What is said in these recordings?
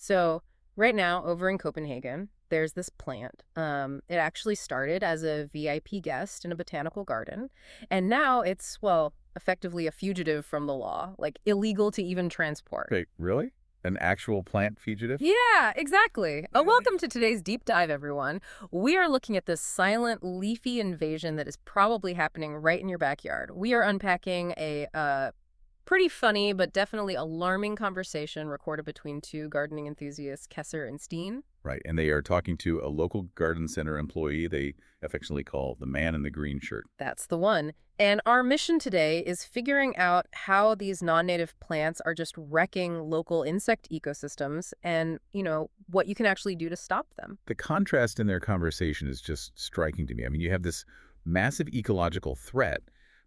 So right now over in Copenhagen, there's this plant. It actually started as a VIP guest in a botanical garden, and now it's, well, effectively a fugitive from the law, like illegal to even transport. Wait, really? An actual plant fugitive? Yeah, exactly. Welcome to today's deep dive, everyone. We are looking at this silent, leafy invasion that is probably happening right in your backyard. We are unpacking a pretty funny but definitely alarming conversation recorded between two gardening enthusiasts, Kesser and Steen. Right, and they are talking to a local garden center employee they affectionately call the man in the green shirt. That's the one. And our mission today is figuring out how these non-native plants are just wrecking local insect ecosystems and, what you can actually do to stop them. The contrast in their conversation is just striking to me. I mean, you have this massive ecological threat,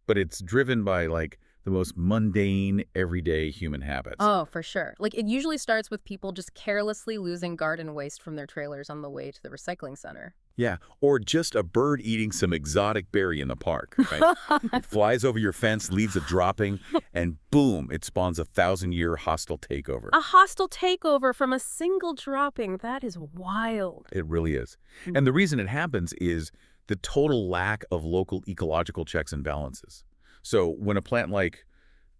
but it's driven by, like, the most mundane, everyday human habits. Oh, for sure. Like, it usually starts with people just carelessly losing garden waste from their trailers on the way to the recycling center. Yeah, or just a bird eating some exotic berry in the park, right? It flies over your fence, leaves a dropping, and boom, it spawns a 1,000-year hostile takeover. A hostile takeover from a single dropping. That is wild. It really is. And the reason it happens is the total lack of local ecological checks and balances. So when a plant like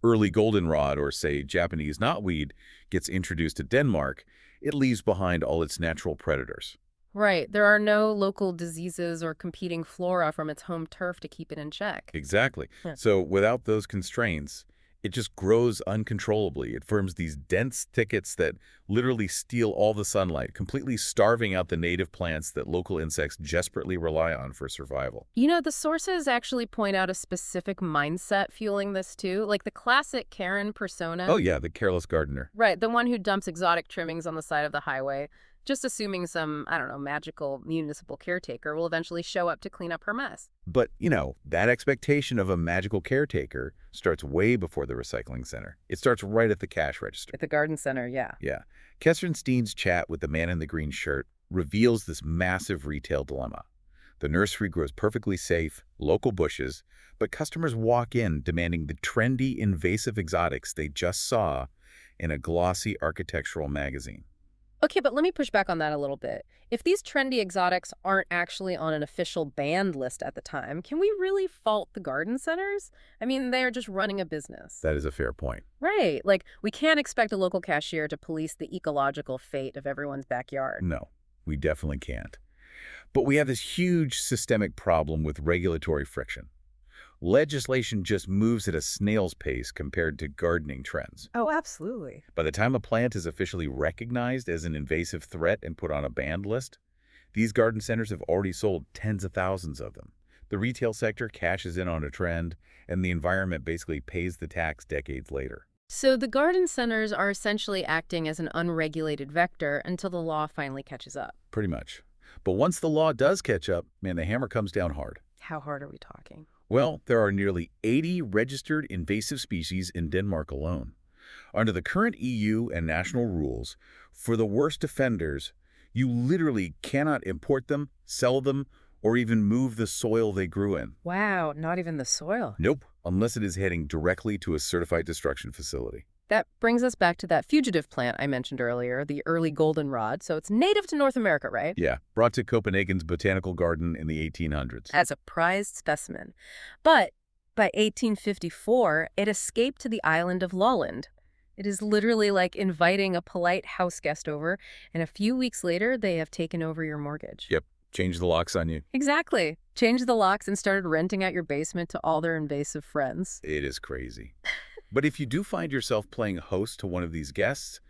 early goldenrod or, say, Japanese knotweed gets introduced to Denmark, it leaves behind all its natural predators. Right. There are no local diseases or competing flora from its home turf to keep it in check. Exactly. Yeah. So without those constraints, it just grows uncontrollably. It forms these dense thickets that literally steal all the sunlight, completely starving out the native plants that local insects desperately rely on for survival. The sources actually point out a specific mindset fueling this too, like the classic Karen persona. Oh yeah, the careless gardener. Right, the one who dumps exotic trimmings on the side of the highway, just assuming some, I don't know, magical municipal caretaker will eventually show up to clean up her mess. But, that expectation of a magical caretaker starts way before the recycling center. It starts right at the cash register. At the garden center, yeah. Yeah. Kesser and Steen's chat with the man in the green shirt reveals this massive retail dilemma. The nursery grows perfectly safe, local bushes, but customers walk in demanding the trendy invasive exotics they just saw in a glossy architectural magazine. Okay, but let me push back on that a little bit. If these trendy exotics aren't actually on an official banned list at the time, can we really fault the garden centers? I mean, they're just running a business. That is a fair point. Right. Like, we can't expect a local cashier to police the ecological fate of everyone's backyard. No, we definitely can't. But we have this huge systemic problem with regulatory friction. Legislation just moves at a snail's pace compared to gardening trends. Oh, absolutely. By the time a plant is officially recognized as an invasive threat and put on a banned list, these garden centers have already sold tens of thousands of them. The retail sector cashes in on a trend, and the environment basically pays the tax decades later. So the garden centers are essentially acting as an unregulated vector until the law finally catches up. Pretty much. But once the law does catch up, man, the hammer comes down hard. How hard are we talking? Well, there are nearly 80 registered invasive species in Denmark alone. Under the current EU and national rules, for the worst offenders, you literally cannot import them, sell them, or even move the soil they grew in. Wow, not even the soil. Nope, unless it is heading directly to a certified destruction facility. That brings us back to that fugitive plant I mentioned earlier, the early goldenrod. So it's native to North America, right? Yeah, brought to Copenhagen's botanical garden in the 1800s. As a prized specimen. But by 1854, it escaped to the island of Lolland. It is literally like inviting a polite house guest over, and a few weeks later, they have taken over your mortgage. Yep, change the locks on you. Exactly. Changed the locks and started renting out your basement to all their invasive friends. It is crazy. But if you do find yourself playing host to one of these guests,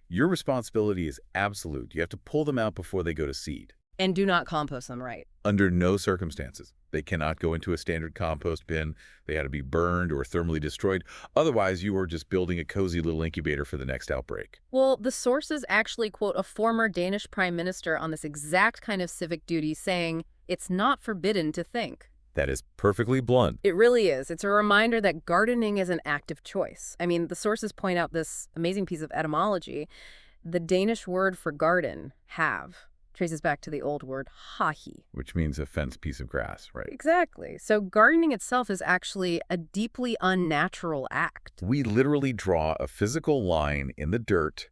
your responsibility is absolute. You have to pull them out before they go to seed. And do not compost them right. Under no circumstances. They cannot go into a standard compost bin. They had to be burned or thermally destroyed. Otherwise, you are just building a cozy little incubator for the next outbreak. Well, the sources actually quote a former Danish prime minister on this exact kind of civic duty saying, "It's not forbidden to think." That is perfectly blunt. It really is. It's a reminder that gardening is an active choice. I mean, the sources point out this amazing piece of etymology. The Danish word for garden, have, traces back to the old word hahi. Which means a fenced piece of grass, right? Exactly. So gardening itself is actually a deeply unnatural act. We literally draw a physical line in the dirt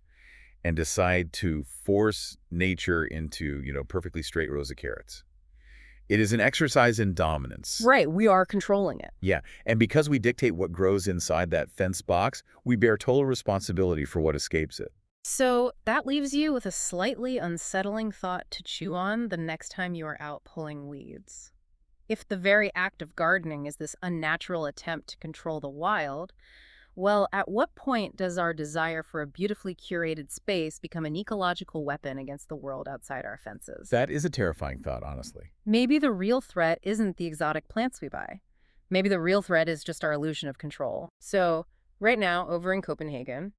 and decide to force nature into, perfectly straight rows of carrots. It is an exercise in dominance. Right, we are controlling it. Yeah, and because we dictate what grows inside that fence box, we bear total responsibility for what escapes it. So that leaves you with a slightly unsettling thought to chew on the next time you are out pulling weeds. If the very act of gardening is this unnatural attempt to control the wild, well, at what point does our desire for a beautifully curated space become an ecological weapon against the world outside our fences? That is a terrifying thought, honestly. Maybe the real threat isn't the exotic plants we buy. Maybe the real threat is just our illusion of control. So, right now, over in Copenhagen,